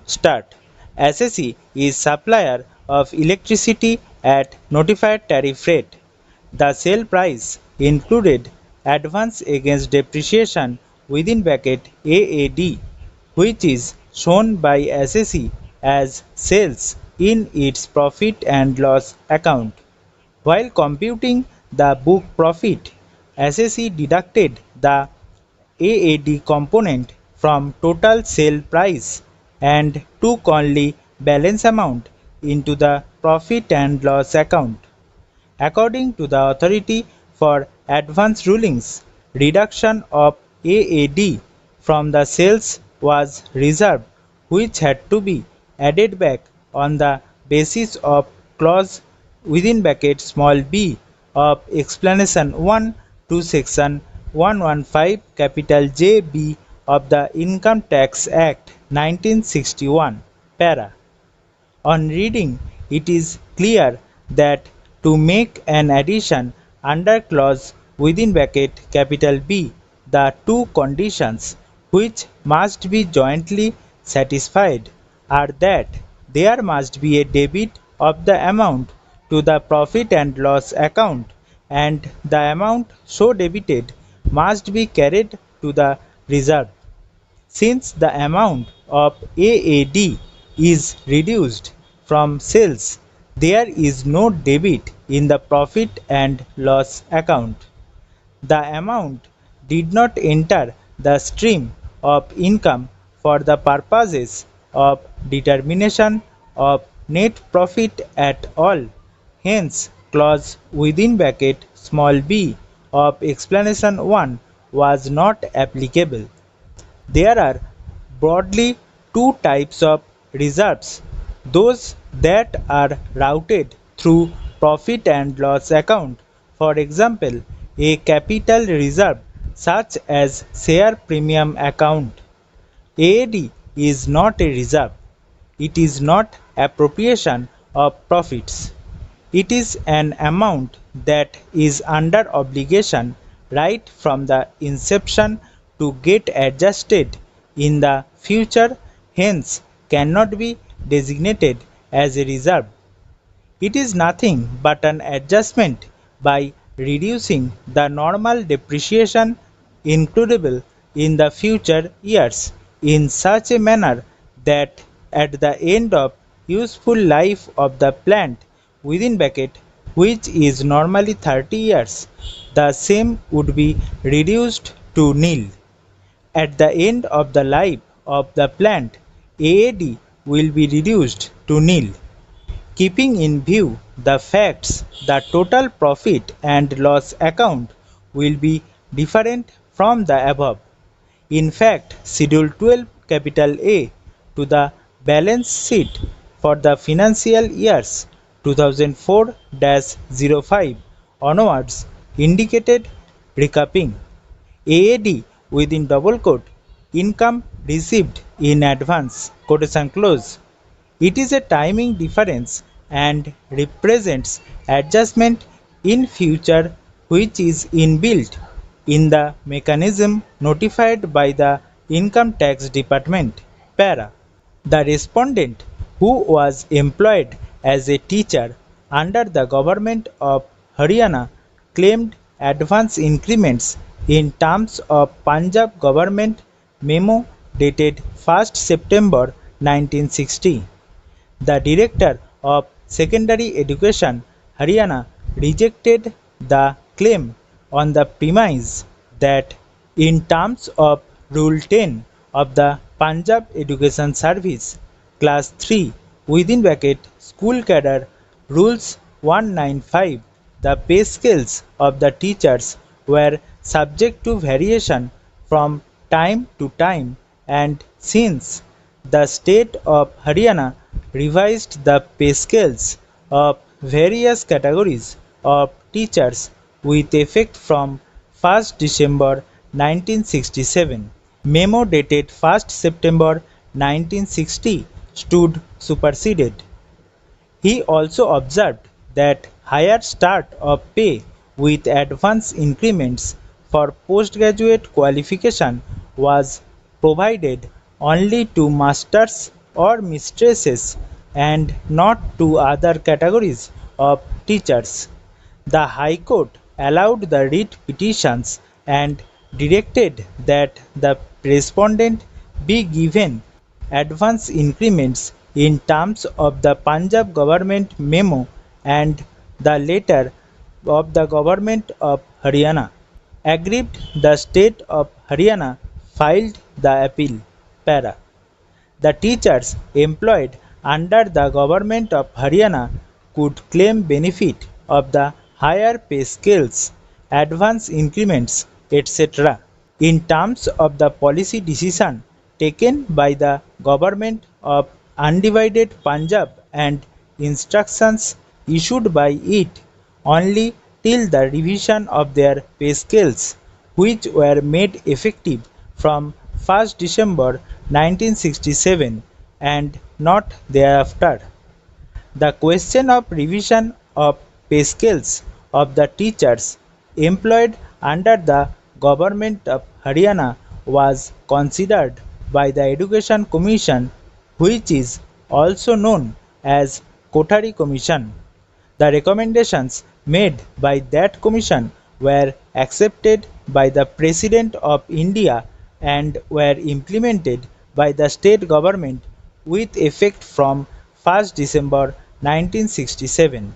Start. SSE is supplier of electricity at notified tariff rate. The sale price included advance against depreciation within bracket AAD, which is shown by SSE as sales in its profit and loss account. While computing the book profit, SSE deducted the AAD component from total sale price and took only balance amount into the profit and loss account. According to the Authority for Advance Rulings, reduction of AAD from the sales was reserved, which had to be added back on the basis of clause within bracket small b of explanation 1 to section 115 capital JB of the Income Tax Act 1961 para. On reading, it is clear that to make an addition under clause within bracket capital B, the two conditions which must be jointly satisfied are that there must be a debit of the amount to the profit and loss account, and the amount so debited must be carried to the reserve. Since the amount of AAD is reduced from sales, there is no debit in the profit and loss account. The amount did not enter the stream of income for the purposes of determination of net profit at all. Hence, clause within bracket small b of explanation 1 was not applicable. There are broadly two types of reserves: those that are routed through profit and loss account. For example, a capital reserve such as share premium account. AAD is not a reserve. It is not appropriation of profits. It is an amount that is under obligation right from the inception to get adjusted in the future, hence cannot be designated as a reserve. It is nothing but an adjustment by reducing the normal depreciation includable in the future years in such a manner that at the end of useful life of the plant within bracket, which is normally 30 years, the same would be reduced to nil. At the end of the life of the plant, AAD will be reduced to nil. Keeping in view the facts, the total profit and loss account will be different from the above. In fact, Schedule 12 capital A to the balance sheet for the financial years 2004-05 onwards indicated recapping AAD within double quote income received in advance quotation close. It is a timing difference and represents adjustment in future which is inbuilt in the mechanism notified by the Income Tax Department. Para. The respondent who was employed as a teacher under the government of Haryana claimed advance increments in terms of Punjab government memo dated 1st September 1960. The Director of Secondary Education, Haryana, rejected the claim on the premise that in terms of Rule 10 of the Punjab Education Service, Class 3 within bracket School Cadre Rules 195, the pay scales of the teachers were subject to variation from time to time, and since the state of Haryana revised the pay scales of various categories of teachers with effect from 1st December 1967. Memo dated 1st September 1960 stood superseded. He also observed that higher start of pay with advance increments for postgraduate qualification was provided only to masters or mistresses and not to other categories of teachers. The High Court allowed the writ petitions and directed that the respondent be given advance increments in terms of the Punjab government memo and the letter of the government of Haryana. Aggrieved, the state of Haryana filed the appeal. Para. The teachers employed under the government of Haryana could claim benefit of the higher pay scales, advance increments, etc. in terms of the policy decision taken by the government of undivided Punjab and instructions issued by it only till the revision of their pay scales, which were made effective from 1st December 1967 and not thereafter. The question of revision of pay scales of the teachers employed under the government of Haryana was considered by the Education Commission, which is also known as Kothari Commission. The recommendations made by that commission were accepted by the President of India and were implemented by the state government with effect from 1st December 1967.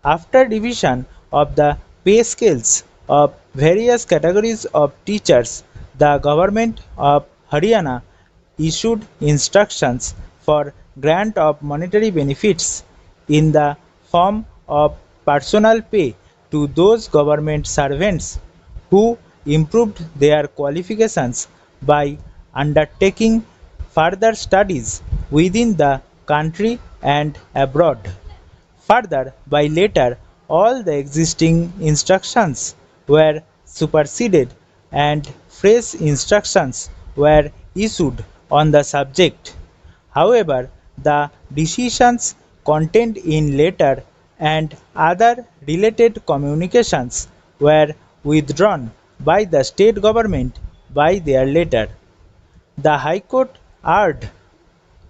After revision of the pay scales of various categories of teachers, the government of Haryana issued instructions for grant of monetary benefits in the form of personal pay to those government servants who improved their qualifications by undertaking further studies within the country and abroad. Further, by later, all the existing instructions were superseded and fresh instructions were issued on the subject. However, the decisions contained in letter and other related communications were withdrawn by the state government by their letter. The High Court erred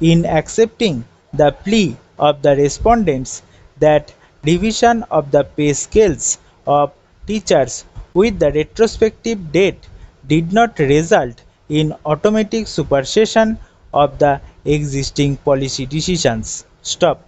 in accepting the plea of the respondents that revision of the pay scales of teachers with the retrospective date did not result in automatic supersession of the existing policy decisions. Stop.